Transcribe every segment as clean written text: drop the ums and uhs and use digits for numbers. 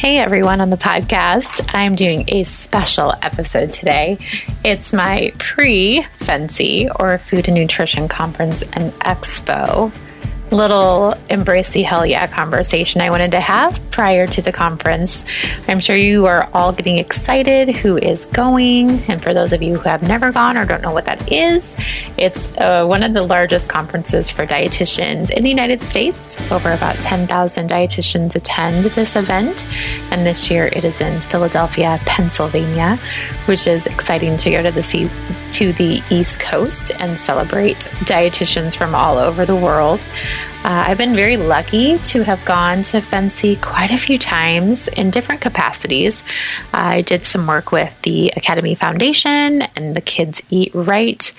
Hey everyone on the podcast. I'm doing a special episode today. It's my Pre-FNCE or Food and Nutrition Conference and Expo. Little embrace the hell yeah conversation I wanted to have prior to the conference. I'm sure you are all getting excited who is going. And for those of you who have never gone or don't know what that is, it's one of the largest conferences for dietitians in the United States. Over about 10,000 dietitians attend this event. And this year it is in Philadelphia, Pennsylvania, which is exciting to go to the East Coast and celebrate dietitians from all over the world. I've been very lucky to have gone to FNCE quite a few times in different capacities. I did some work with the Academy Foundation and the Kids Eat Right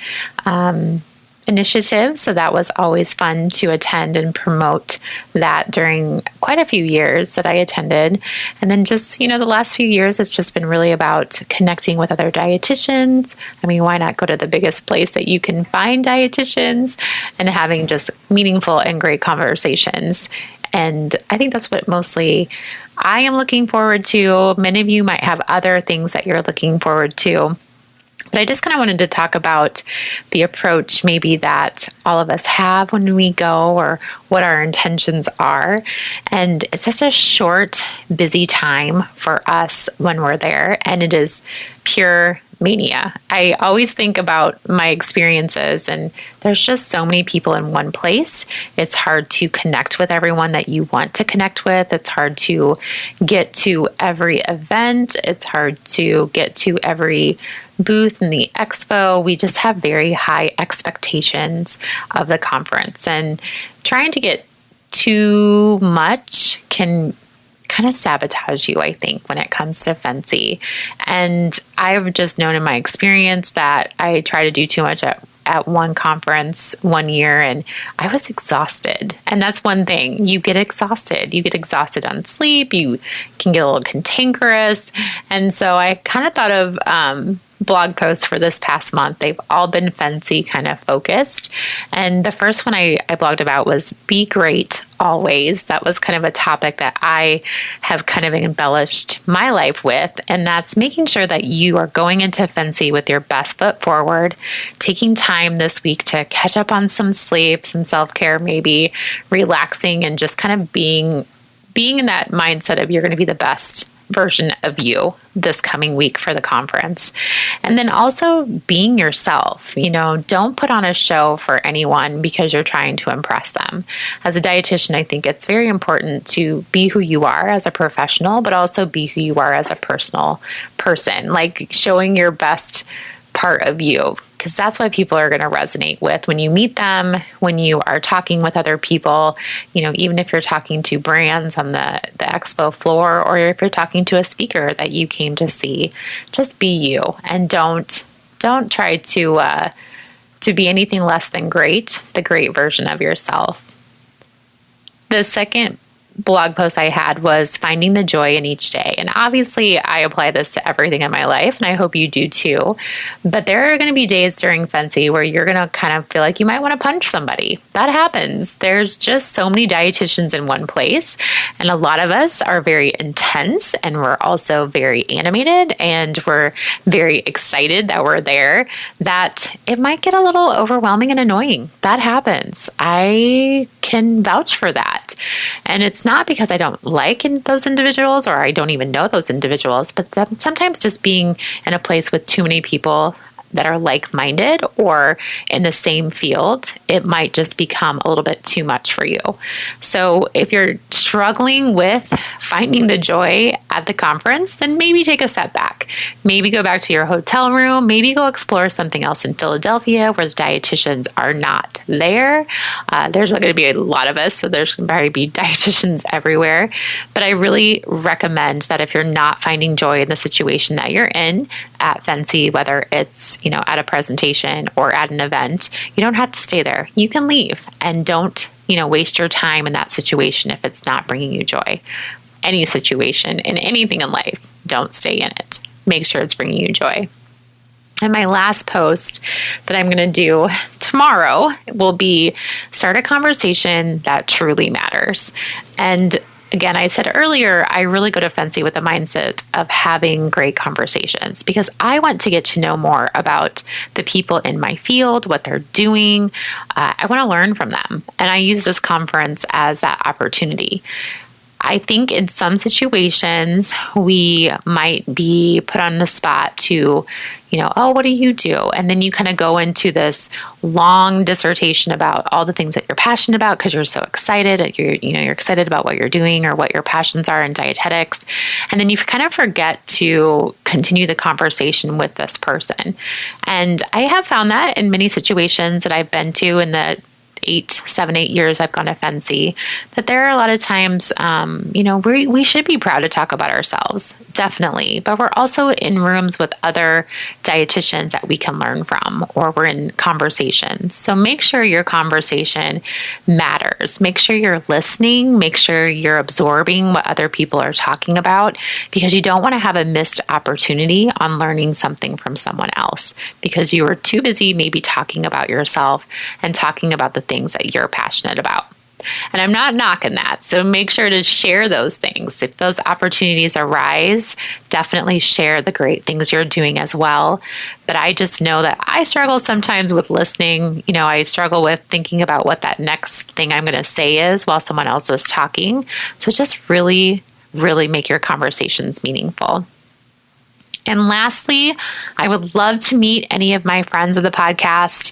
initiative, so that was always fun to attend and promote that during quite a few years that I attended. And then just, the last few years, it's just been really about connecting with other dietitians. I mean, why not go to the biggest place that you can find dietitians and having just meaningful and great conversations. And I think that's what mostly I am looking forward to. Many of you might have other things that you're looking forward to. But I just kind of wanted to talk about the approach maybe that all of us have when we go or what our intentions are. And it's just a short, busy time for us when we're there. And it is pure mania. I always think about my experiences, and there's just so many people in one place. It's hard to connect with everyone that you want to connect with. It's hard to get to every event. It's hard to get to every booth in the expo. We just have very high expectations of the conference, and trying to get too much can kind of sabotage you, I think, when it comes to FNCE. And I've just known in my experience that I try to do too much at one conference one year, and I was exhausted. And that's one thing. You get exhausted. You get exhausted on sleep. You can get a little cantankerous. And so I kind of thought of blog posts for this past month. They've all been FNCE kind of focused. And the first one I blogged about was Be Great Always. That was kind of a topic that I have kind of embellished my life with. And that's making sure that you are going into FNCE with your best foot forward, taking time this week to catch up on some sleep, some self-care, maybe relaxing, and just kind of being in that mindset of you're going to be the best version of you this coming week for the conference. And then also being yourself. Don't put on a show for anyone because you're trying to impress them. As a dietitian, I think it's very important to be who you are as a professional, but also be who you are as a personal person, like showing your best part of you, because that's what people are going to resonate with when you meet them, when you are talking with other people, even if you're talking to brands on the expo floor, or if you're talking to a speaker that you came to see. Just be you, and don't try to be anything less than great, the great version of yourself. The second blog post I had was finding the joy in each day. And obviously I apply this to everything in my life, and I hope you do too. But there are going to be days during FNCE where you're going to kind of feel like you might want to punch somebody. That happens. There's just so many dietitians in one place. And a lot of us are very intense, and we're also very animated, and we're very excited that we're there, that it might get a little overwhelming and annoying. That happens. I can vouch for that. And it's not because I don't like those individuals or I don't even know those individuals, but sometimes just being in a place with too many people that are like-minded or in the same field, it might just become a little bit too much for you. So if you're struggling with finding the joy at the conference, then maybe take a step back. Maybe go back to your hotel room. Maybe go explore something else in Philadelphia where the dietitians are not there. There's going to be a lot of us, so there's going to probably be dietitians everywhere. But I really recommend that if you're not finding joy in the situation that you're in at FNCE, whether it's at a presentation or at an event, you don't have to stay there. You can leave, and don't waste your time in that situation if it's not bringing you joy. Any situation in anything in life, don't stay in it. Make sure it's bringing you joy. And my last post that I'm going to do tomorrow will be start a conversation that truly matters. And again, I said earlier, I really go to FNCE with the mindset of having great conversations because I want to get to know more about the people in my field, what they're doing. I want to learn from them. And I use this conference as that opportunity. I think in some situations we might be put on the spot to, oh, what do you do? And then you kind of go into this long dissertation about all the things that you're passionate about because you're so excited. You're excited about what you're doing or what your passions are in dietetics. And then you kind of forget to continue the conversation with this person. And I have found that in many situations that I've been to in the 7, 8 years I've gone to FNCE, that there are a lot of times, we should be proud to talk about ourselves, definitely. But we're also in rooms with other dietitians that we can learn from, or we're in conversations. So make sure your conversation matters. Make sure you're listening. Make sure you're absorbing what other people are talking about, because you don't want to have a missed opportunity on learning something from someone else because you were too busy maybe talking about yourself and talking about the things that you're passionate about. And I'm not knocking that. So make sure to share those things. If those opportunities arise, definitely share the great things you're doing as well. But I just know that I struggle sometimes with listening. I struggle with thinking about what that next thing I'm going to say is while someone else is talking. So just really, really make your conversations meaningful. And lastly, I would love to meet any of my friends of the podcast.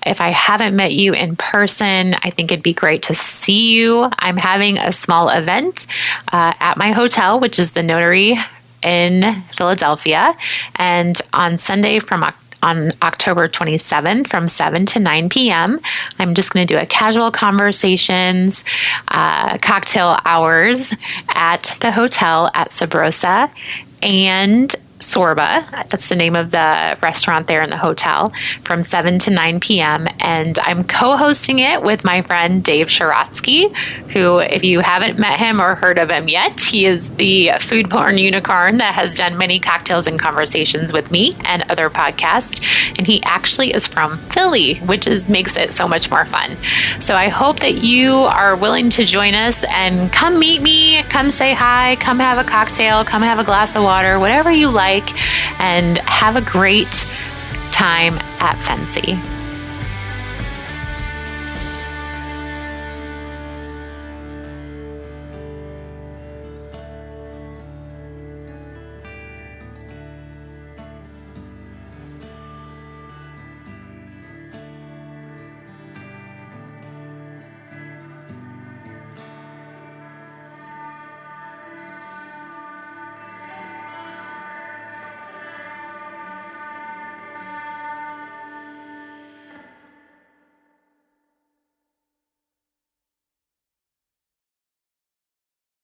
If I haven't met you in person, I think it'd be great to see you. I'm having a small event at my hotel, which is the Notary in Philadelphia. And on Sunday on October 27th from 7 to 9 p.m. I'm just going to do a casual conversations, cocktail hours at the hotel at Sabrosa and Sorba. That's the name of the restaurant there in the hotel, from 7 to 9 p.m. And I'm co-hosting it with my friend Dave Sharatsky, who, if you haven't met him or heard of him yet, he is the food porn unicorn that has done many cocktails and conversations with me and other podcasts. And he actually is from Philly, which makes it so much more fun. So I hope that you are willing to join us and come meet me, come say hi, come have a cocktail, come have a glass of water, whatever you like, and have a great time at FNCE.